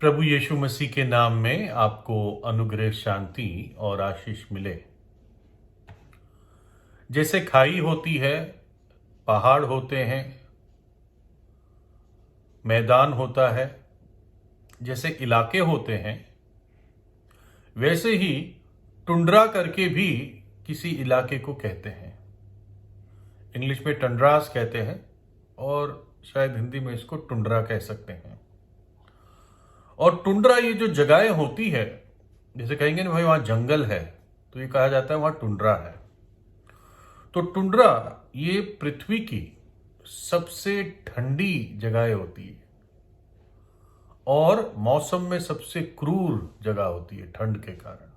प्रभु यीशु मसीह के नाम में आपको अनुग्रह, शांति और आशीष मिले। जैसे खाई होती है, पहाड़ होते हैं, मैदान होता है, जैसे इलाके होते हैं, वैसे ही टुंड्रा करके भी किसी इलाके को कहते हैं। इंग्लिश में टंड्रास कहते हैं और शायद हिंदी में इसको टुंड्रा कह सकते हैं। और टुंड्रा ये जो जगहें होती है, जैसे कहेंगे ना भाई वहां जंगल है, तो ये कहा जाता है वहां टुंड्रा है। तो टुंड्रा ये पृथ्वी की सबसे ठंडी जगह होती है और मौसम में सबसे क्रूर जगह होती है ठंड के कारण।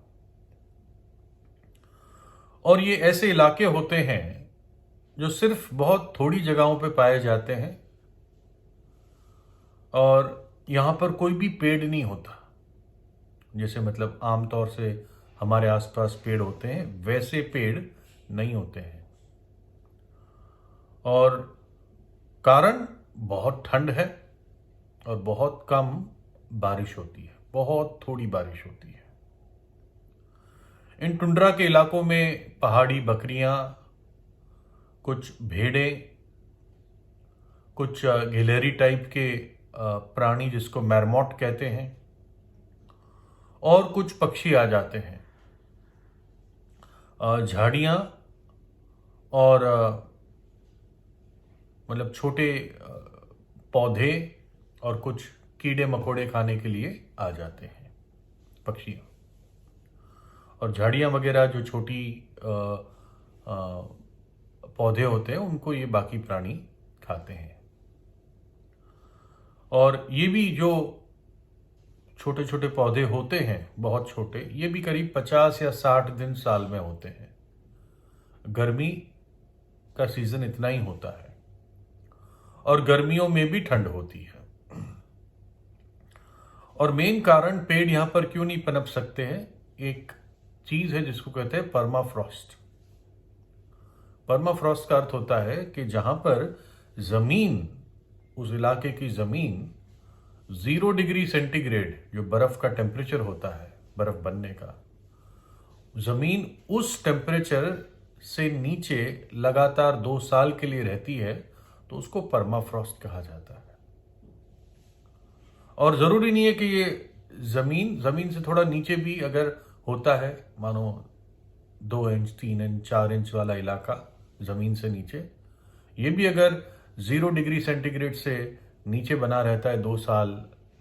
और ये ऐसे इलाके होते हैं जो सिर्फ बहुत थोड़ी जगहों पे पाए जाते हैं और यहां पर कोई भी पेड़ नहीं होता। जैसे मतलब आमतौर से हमारे आसपास पेड़ होते हैं, वैसे पेड़ नहीं होते हैं। और कारण बहुत ठंड है और बहुत कम बारिश होती है, बहुत थोड़ी बारिश होती है। इन टुंड्रा के इलाकों में पहाड़ी बकरियां, कुछ भेड़ें, कुछ गिलहरी टाइप के प्राणी जिसको मैरमॉट कहते हैं, और कुछ पक्षी आ जाते हैं। झाड़ियां और मतलब छोटे पौधे और कुछ कीड़े मकोड़े खाने के लिए आ जाते हैं पक्षियां। और झाड़ियां वगैरह जो छोटी पौधे होते हैं उनको ये बाकी प्राणी खाते हैं। और ये भी जो छोटे छोटे पौधे होते हैं, बहुत छोटे, ये भी करीब 50 या 60 दिन साल में होते हैं। गर्मी का सीजन इतना ही होता है और गर्मियों में भी ठंड होती है। और मेन कारण पेड़ यहां पर क्यों नहीं पनप सकते हैं, एक चीज है जिसको कहते हैं परमाफ्रॉस्ट। परमाफ्रॉस्ट का अर्थ होता है कि जहां पर जमीन, उस इलाके की जमीन 0 डिग्री सेंटीग्रेड, जो बर्फ का टेम्परेचर होता है बर्फ बनने का, जमीन उस टेम्परेचर से नीचे लगातार 2 साल के लिए रहती है, तो उसको परमाफ्रॉस्ट कहा जाता है। और जरूरी नहीं है कि ये जमीन से थोड़ा नीचे भी अगर होता है, मानो 2 इंच 3 इंच 4 इंच वाला इलाका जमीन से नीचे, ये भी अगर 0 डिग्री सेंटीग्रेड से नीचे बना रहता है 2 साल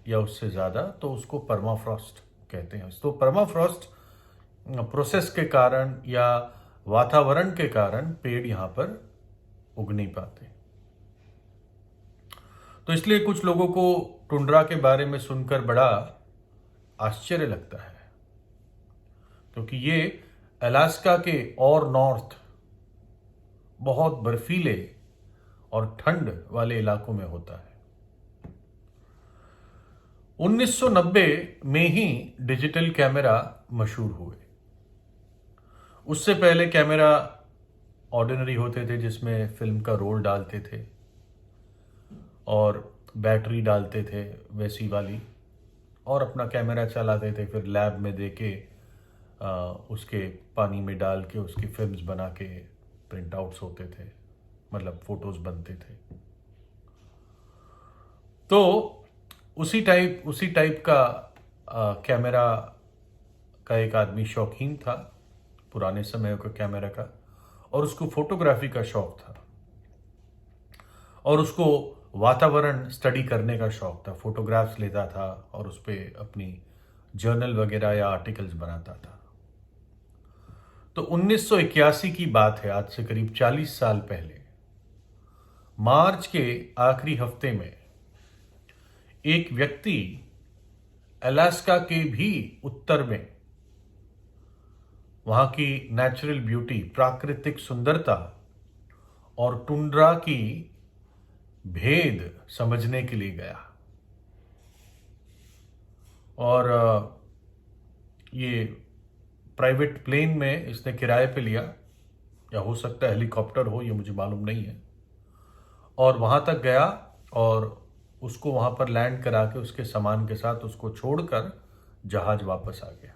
या उससे ज्यादा, तो उसको परमाफ्रॉस्ट कहते हैं। तो परमाफ्रॉस्ट प्रोसेस के कारण या वातावरण के कारण पेड़ यहां पर उग नहीं पाते। तो इसलिए कुछ लोगों को टुंड्रा के बारे में सुनकर बड़ा आश्चर्य लगता है, क्योंकि ये अलास्का के और नॉर्थ बहुत बर्फीले और ठंड वाले इलाकों में होता है। 1990 में ही डिजिटल कैमरा मशहूर हुए। उससे पहले कैमरा ऑर्डिनरी होते थे, जिसमें फिल्म का रोल डालते थे और बैटरी डालते थे वैसी वाली, और अपना कैमरा चलाते थे, फिर लैब में देके उसके पानी में डाल के उसकी फिल्म्स बना के प्रिंट आउट्स होते थे, मतलब फोटोज बनते थे। तो उसी टाइप का कैमरा का एक आदमी शौकीन था, पुराने समय का कैमरा का, और उसको फोटोग्राफी का शौक था और उसको वातावरण स्टडी करने का शौक था। फोटोग्राफ्स लेता था और उस पर अपनी जर्नल वगैरह या आर्टिकल्स बनाता था। तो 1981 की बात है, आज से करीब 40 साल पहले, मार्च के आखिरी हफ्ते में एक व्यक्ति अलास्का के भी उत्तर में वहां की नेचुरल ब्यूटी, प्राकृतिक सुंदरता और टुंड्रा की भेद समझने के लिए गया। और ये प्राइवेट प्लेन में इसने किराए पे लिया, या हो सकता है हेलीकॉप्टर हो, ये मुझे मालूम नहीं है, और वहां तक गया और उसको वहां पर लैंड करा के उसके सामान के साथ उसको छोड़कर जहाज वापस आ गया।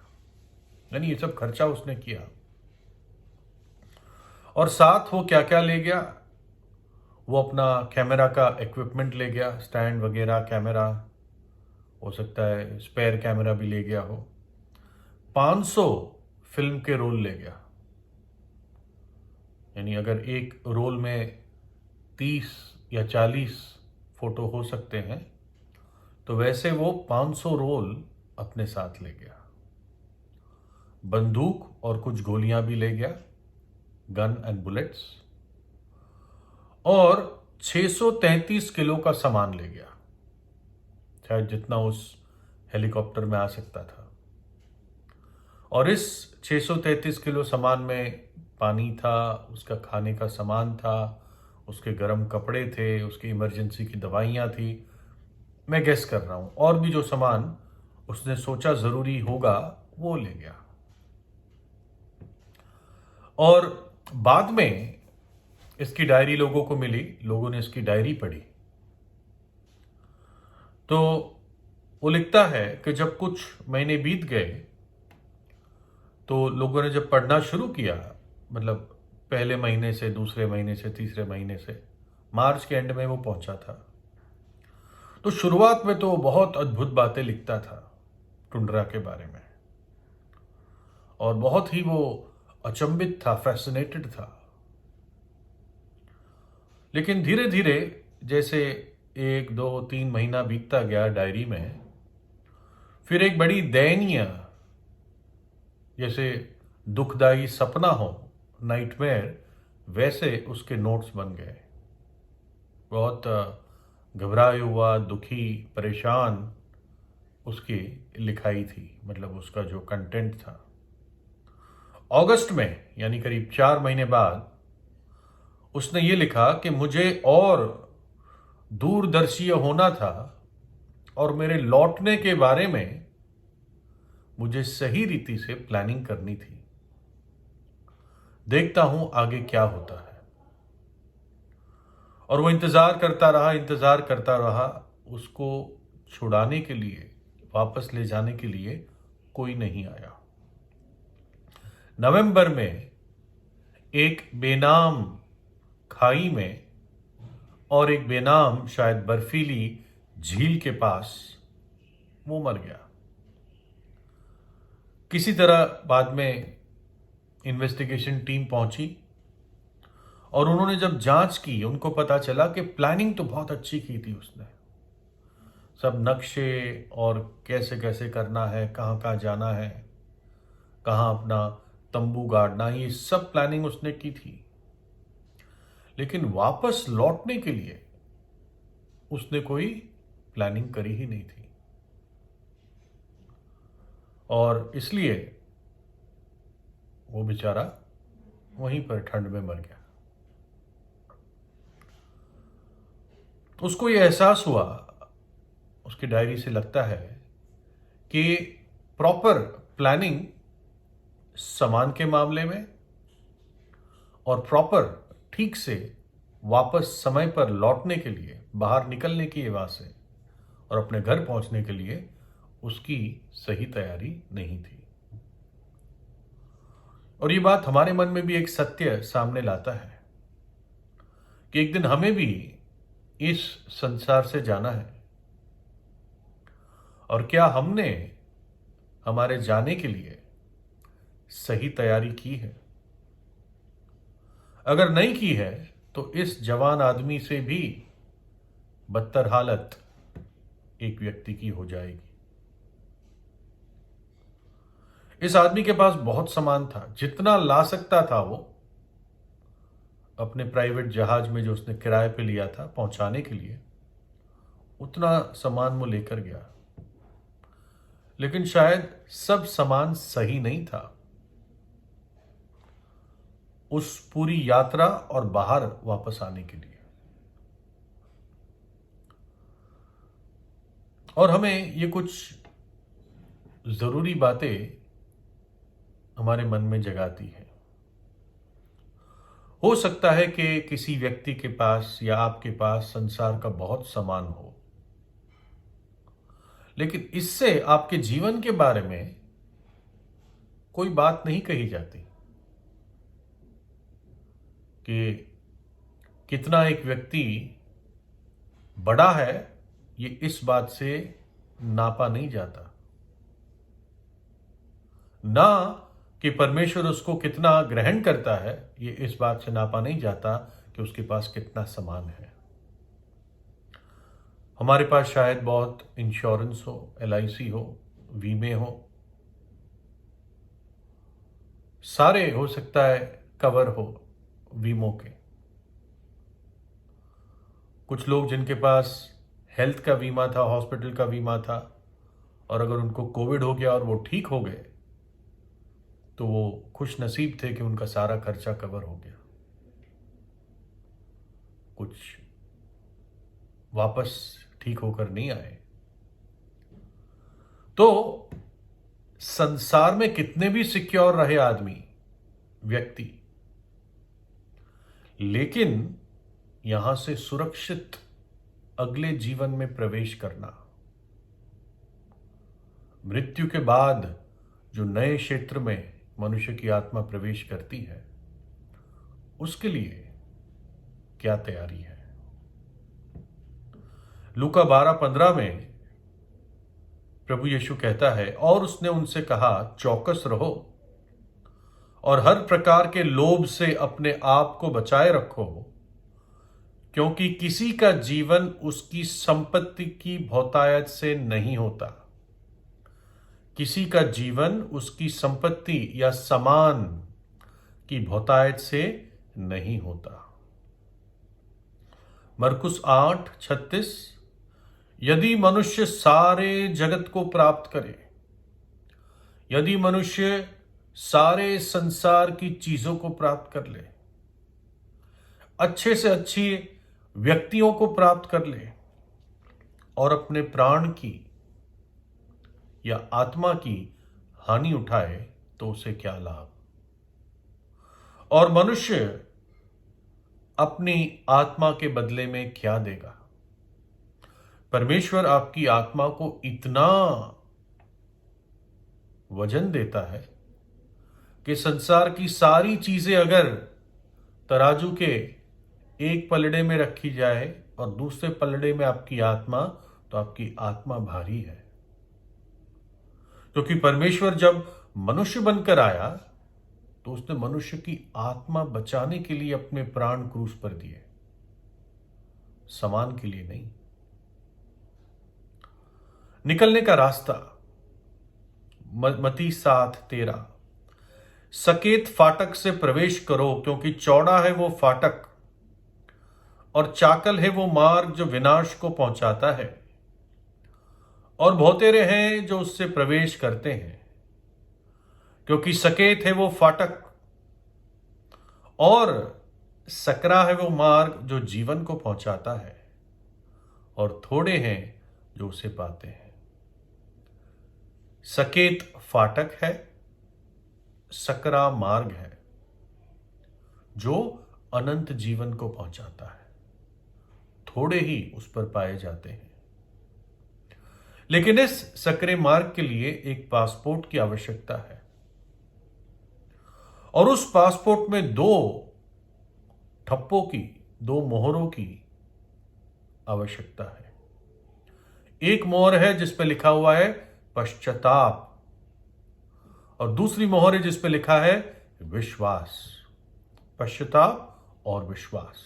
यानी ये सब खर्चा उसने किया। और साथ वो क्या क्या ले गया? वो अपना कैमरा का इक्विपमेंट ले गया, स्टैंड वगैरह, कैमरा, हो सकता है स्पेयर कैमरा भी ले गया हो। 500 फिल्म के रोल ले गया। यानी अगर एक रोल में 30 या 40 फोटो हो सकते हैं, तो वैसे वो 500 रोल अपने साथ ले गया। बंदूक और कुछ गोलियां भी ले गया, गन एंड बुलेट्स, और 633 किलो का सामान ले गया, शायद जितना उस हेलीकॉप्टर में आ सकता था। और इस 633 किलो सामान में पानी था, उसका खाने का सामान था, उसके गर्म कपड़े थे, उसकी इमरजेंसी की दवाइयाँ थी। मैं गेस कर रहा हूँ, और भी जो सामान उसने सोचा ज़रूरी होगा वो ले गया। और बाद में इसकी डायरी लोगों को मिली, लोगों ने इसकी डायरी पढ़ी, तो वो लिखता है कि जब कुछ महीने बीत गए तो लोगों ने जब पढ़ना शुरू किया, मतलब पहले महीने से, दूसरे महीने से, तीसरे महीने से, मार्च के एंड में वो पहुंचा था, तो शुरुआत में तो बहुत अद्भुत बातें लिखता था टुंड्रा के बारे में, और बहुत ही वो अचंभित था, फैसिनेटेड था। लेकिन धीरे धीरे जैसे 1, 2, 3 महीना बीतता गया डायरी में, फिर एक बड़ी दयनीय, जैसे दुखदाई सपना हो, नाइटमेयर, वैसे उसके नोट्स बन गए। बहुत घबराया हुआ, दुखी, परेशान उसकी लिखाई थी, मतलब उसका जो कंटेंट था। अगस्त में, यानी करीब 4 महीने बाद, उसने ये लिखा कि मुझे और दूरदर्शी होना था, और मेरे लौटने के बारे में मुझे सही रीति से प्लानिंग करनी थी। देखता हूं आगे क्या होता है। और वो इंतजार करता रहा, इंतजार करता रहा। उसको छुड़ाने के लिए, वापस ले जाने के लिए कोई नहीं आया। नवंबर में एक बेनाम खाई में और एक बेनाम शायद बर्फीली झील के पास वो मर गया। किसी तरह बाद में इन्वेस्टिगेशन टीम पहुंची, और उन्होंने जब जांच की, उनको पता चला कि प्लानिंग तो बहुत अच्छी की थी उसने। सब नक्शे और कैसे कैसे करना है, कहाँ कहाँ जाना है, कहाँ अपना तंबू गाड़ना, ये सब प्लानिंग उसने की थी। लेकिन वापस लौटने के लिए उसने कोई प्लानिंग करी ही नहीं थी, और इसलिए वो बेचारा वहीं पर ठंड में मर गया। उसको ये एहसास हुआ, उसकी डायरी से लगता है, कि प्रॉपर प्लानिंग सामान के मामले में और प्रॉपर ठीक से वापस समय पर लौटने के लिए, बाहर निकलने की वहां से और अपने घर पहुंचने के लिए उसकी सही तैयारी नहीं थी। और ये बात हमारे मन में भी एक सत्य सामने लाता है कि एक दिन हमें भी इस संसार से जाना है, और क्या हमने हमारे जाने के लिए सही तैयारी की है? अगर नहीं की है तो इस जवान आदमी से भी बदतर हालत एक व्यक्ति की हो जाएगी। इस आदमी के पास बहुत सामान था, जितना ला सकता था वो अपने प्राइवेट जहाज में जो उसने किराए पे लिया था पहुंचाने के लिए, उतना सामान वो लेकर गया। लेकिन शायद सब सामान सही नहीं था उस पूरी यात्रा और बाहर वापस आने के लिए। और हमें ये कुछ जरूरी बातें हमारे मन में जगाती है। हो सकता है कि किसी व्यक्ति के पास या आपके पास संसार का बहुत सामान हो, लेकिन इससे आपके जीवन के बारे में कोई बात नहीं कही जाती कि कितना एक व्यक्ति बड़ा है, ये इस बात से नापा नहीं जाता, ना कि परमेश्वर उसको कितना ग्रहण करता है, ये इस बात से नापा नहीं जाता कि उसके पास कितना सामान है। हमारे पास शायद बहुत इंश्योरेंस हो, LIC हो, बीमे हो, सारे हो सकता है कवर हो बीमों के। कुछ लोग जिनके पास हेल्थ का बीमा था, हॉस्पिटल का बीमा था, और अगर उनको कोविड हो गया और वो ठीक हो गए तो वो खुश नसीब थे कि उनका सारा खर्चा कवर हो गया। कुछ वापस ठीक होकर नहीं आए। तो संसार में कितने भी सिक्योर रहे आदमी, व्यक्ति, लेकिन यहां से सुरक्षित अगले जीवन में प्रवेश करना, मृत्यु के बाद जो नए क्षेत्र में मनुष्य की आत्मा प्रवेश करती है, उसके लिए क्या तैयारी है। लूका 12:15 में प्रभु यीशु कहता है, और उसने उनसे कहा, चौकस रहो और हर प्रकार के लोभ से अपने आप को बचाए रखो, क्योंकि किसी का जीवन उसकी संपत्ति की बहुतायत से नहीं होता। किसी का जीवन उसकी संपत्ति या सामान की बहुतायत से नहीं होता। मरकुस 8:36, यदि मनुष्य सारे जगत को प्राप्त करे, यदि मनुष्य सारे संसार की चीजों को प्राप्त कर ले, अच्छे से अच्छी व्यक्तियों को प्राप्त कर ले, और अपने प्राण की या आत्मा की हानि उठाए, तो उसे क्या लाभ। और मनुष्य अपनी आत्मा के बदले में क्या देगा। परमेश्वर आपकी आत्मा को इतना वजन देता है कि संसार की सारी चीजें अगर तराजू के एक पलड़े में रखी जाए और दूसरे पलड़े में आपकी आत्मा, तो आपकी आत्मा भारी है। क्योंकि परमेश्वर जब मनुष्य बनकर आया तो उसने मनुष्य की आत्मा बचाने के लिए अपने प्राण क्रूस पर दिए, समान के लिए नहीं। निकलने का रास्ता, मत्ती 7:13, सकेत फाटक से प्रवेश करो, क्योंकि चौड़ा है वो फाटक और चाकल है वो मार्ग जो विनाश को पहुंचाता है, और बहुतेरे हैं जो उससे प्रवेश करते हैं। क्योंकि सकेत है वो फाटक और सकरा है वो मार्ग जो जीवन को पहुंचाता है, और थोड़े हैं जो उसे पाते हैं। सकेत फाटक है, सकरा मार्ग है जो अनंत जीवन को पहुंचाता है, थोड़े ही उस पर पाए जाते हैं। लेकिन इस सकरे मार्ग के लिए एक पासपोर्ट की आवश्यकता है, और उस पासपोर्ट में 2 ठप्पों की, 2 मोहरों की आवश्यकता है। एक मोहर है जिस पर लिखा हुआ है पश्चाताप, और दूसरी मोहर है जिस पर लिखा है विश्वास। पश्चाताप और विश्वास।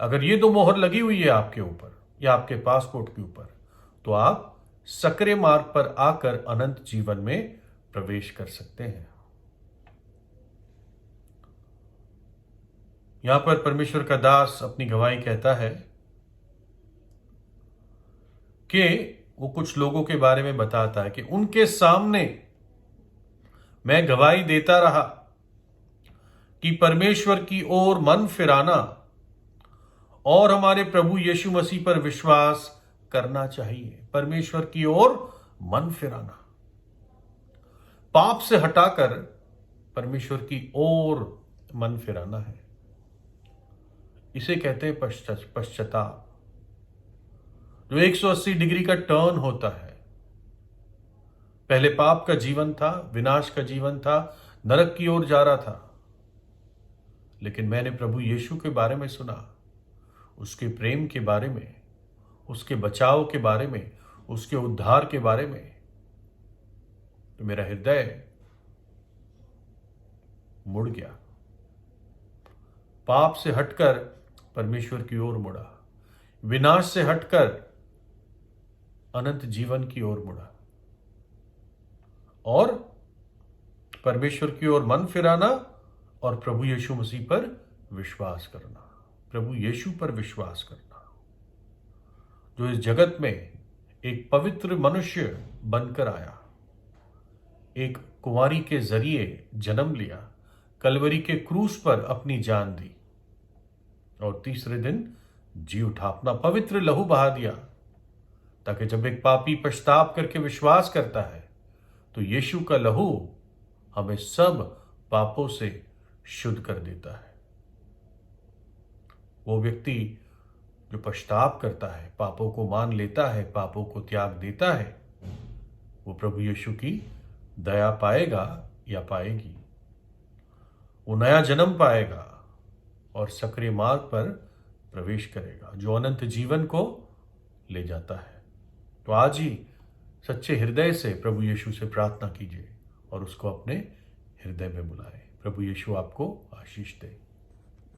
अगर ये 2 मोहर लगी हुई है आपके ऊपर या आपके पासपोर्ट के ऊपर, तो आप सकरे मार्ग पर आकर अनंत जीवन में प्रवेश कर सकते हैं। यहां पर परमेश्वर का दास अपनी गवाही कहता है कि वो कुछ लोगों के बारे में बताता है कि उनके सामने मैं गवाही देता रहा कि परमेश्वर की ओर मन फिराना और हमारे प्रभु यीशु मसीह पर विश्वास करना चाहिए। परमेश्वर की ओर मन फिराना, पाप से हटाकर परमेश्वर की ओर मन फिराना है, इसे कहते हैं पश्चाताप। जो 180 डिग्री का टर्न होता है, पहले पाप का जीवन था, विनाश का जीवन था, नरक की ओर जा रहा था। लेकिन मैंने प्रभु यीशु के बारे में सुना, उसके प्रेम के बारे में, उसके बचाव के बारे में, उसके उद्धार के बारे में, तो मेरा हृदय मुड़ गया। पाप से हटकर परमेश्वर की ओर मुड़ा, विनाश से हटकर अनंत जीवन की ओर मुड़ा और परमेश्वर की ओर मन फिराना और प्रभु यीशु मसीह पर विश्वास करना, प्रभु यीशु पर विश्वास करना, जो इस जगत में एक पवित्र मनुष्य बनकर आया, एक कुंवारी के जरिए जन्म लिया, कलवरी के क्रूस पर अपनी जान दी और तीसरे दिन जी उठा, अपना पवित्र लहू बहा दिया, ताकि जब एक पापी पश्चाताप करके विश्वास करता है तो यीशु का लहू हमें सब पापों से शुद्ध कर देता है। वो व्यक्ति जो पश्चाताप करता है, पापों को मान लेता है, पापों को त्याग देता है, वो प्रभु यीशु की दया पाएगा या पाएगी। वो नया जन्म पाएगा और सक्रिय मार्ग पर प्रवेश करेगा, जो अनंत जीवन को ले जाता है। तो आज ही सच्चे हृदय से प्रभु यीशु से प्रार्थना कीजिए और उसको अपने हृदय में बुलाएं। प्रभु यीशु आपको आशीष दे।